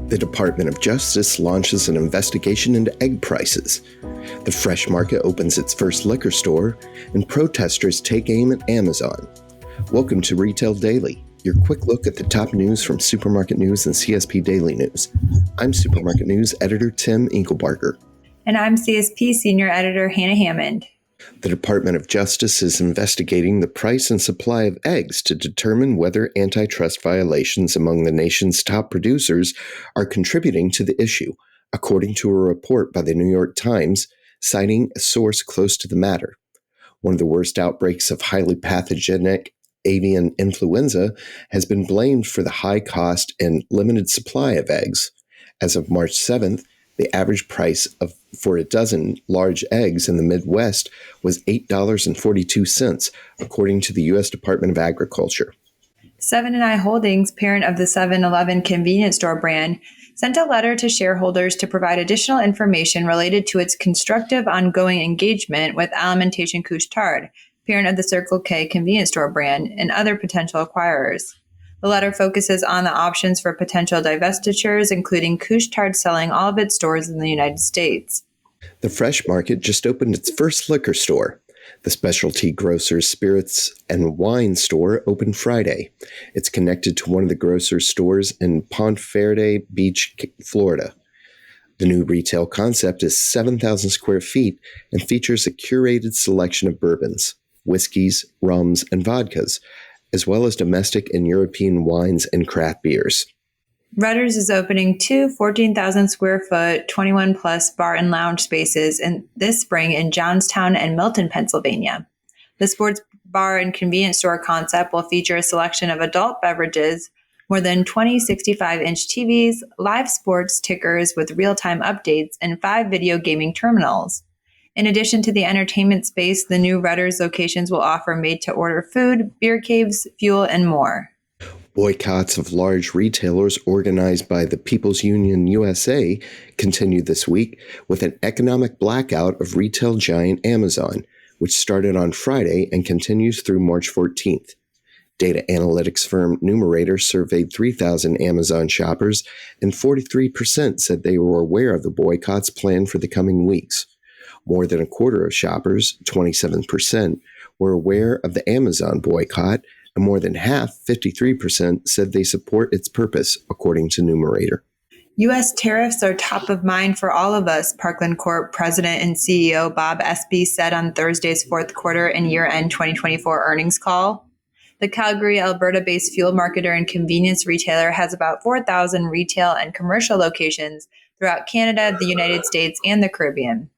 The Department of Justice launches an investigation into egg prices. The Fresh Market opens its first liquor store, and protesters take aim at Amazon. Welcome to Retail Daily, your quick look at the top news from Supermarket News and CSP Daily News. I'm Supermarket News editor Tim Inkelbarger. And I'm CSP Senior Editor Hannah Hammond. The Department of Justice is investigating the price and supply of eggs to determine whether antitrust violations among the nation's top producers are contributing to the issue, according to a report by the New York Times, citing a source close to the matter. One of the worst outbreaks of highly pathogenic avian influenza has been blamed for the high cost and limited supply of eggs. As of March 7th, the average price for a dozen large eggs in the Midwest was $8.42, according to the U.S. Department of Agriculture. 7 & I Holdings, parent of the 7-Eleven convenience store brand, sent a letter to shareholders to provide additional information related to its constructive ongoing engagement with Alimentation Couche-Tard, parent of the Circle K convenience store brand, and other potential acquirers. The letter focuses on the options for potential divestitures, including Couche-Tard selling all of its stores in the United States. The Fresh Market just opened its first liquor store. The specialty grocer's spirits and wine store opened Friday. It's connected to one of the grocer's stores in Ponte Verde Beach, Florida. The new retail concept is 7,000 square feet and features a curated selection of bourbons, whiskeys, rums, and vodkas, as well as domestic and European wines and craft beers. Rutter's is opening two 14,000 square foot, 21 plus bar and lounge spaces this spring in Johnstown and Milton, Pennsylvania. The sports bar and convenience store concept will feature a selection of adult beverages, more than 20 65-inch TVs, live sports tickers with real-time updates, and 5 video gaming terminals. In addition to the entertainment space, the new Rutter's locations will offer made-to-order food, beer caves, fuel, and more. Boycotts of large retailers organized by the People's Union USA continued this week with an economic blackout of retail giant Amazon, which started on Friday and continues through March 14th. Data analytics firm Numerator surveyed 3,000 Amazon shoppers, and 43% said they were aware of the boycotts planned for the coming weeks. More than a quarter of shoppers, 27%, were aware of the Amazon boycott, and more than half, 53%, said they support its purpose, according to Numerator. U.S. tariffs are top of mind for all of us, Parkland Corp President and CEO Bob Espey said on Thursday's fourth quarter and year-end 2024 earnings call. The Calgary, Alberta-based fuel marketer and convenience retailer has about 4,000 retail and commercial locations throughout Canada, the United States, and the Caribbean.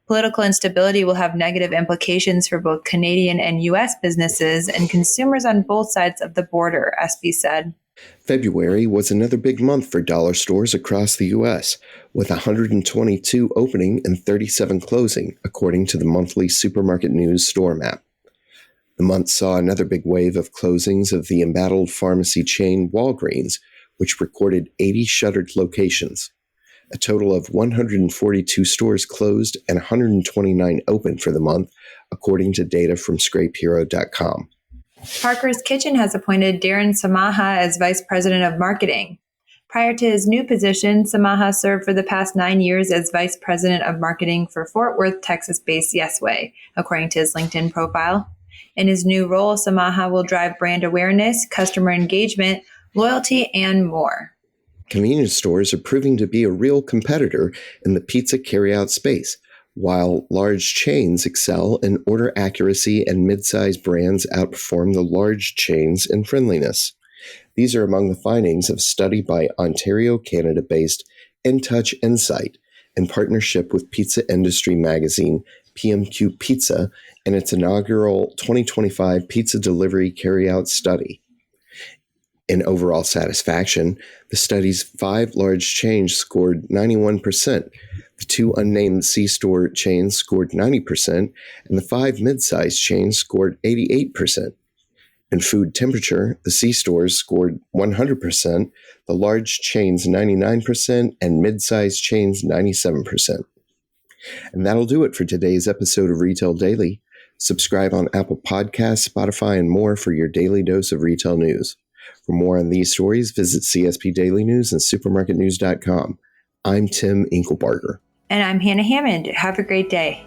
Political instability will have negative implications for both Canadian and U.S. businesses and consumers on both sides of the border, Espey said. February was another big month for dollar stores across the U.S., with 122 opening and 37 closing, according to the monthly Supermarket News store map. The month saw another big wave of closings of the embattled pharmacy chain Walgreens, which recorded 80 shuttered locations. A total of 142 stores closed and 129 opened for the month, according to data from ScrapeHero.com. Parker's Kitchen has appointed Darren Samaha as Vice President of Marketing. Prior to his new position, Samaha served for the past 9 years as Vice President of Marketing for Fort Worth, Texas-based Yesway, according to his LinkedIn profile. In his new role, Samaha will drive brand awareness, customer engagement, loyalty, and more. Convenience stores are proving to be a real competitor in the pizza carryout space, while large chains excel in order accuracy and mid-sized brands outperform the large chains in friendliness. These are among the findings of a study by Ontario, Canada-based InTouch Insight in partnership with pizza industry magazine PMQ Pizza and its inaugural 2025 Pizza Delivery Carryout Study. In overall satisfaction, the study's 5 large chains scored 91%, the 2 unnamed C-store chains scored 90%, and the 5 mid-sized chains scored 88%. In food temperature, the C-stores scored 100%, the large chains 99%, and mid-sized chains 97%. And that'll do it for today's episode of Retail Daily. Subscribe on Apple Podcasts, Spotify, and more for your daily dose of retail news. For more on these stories, visit CSP Daily News and supermarketnews.com. I'm Tim Inkelbarger. And I'm Hannah Hammond. Have a great day.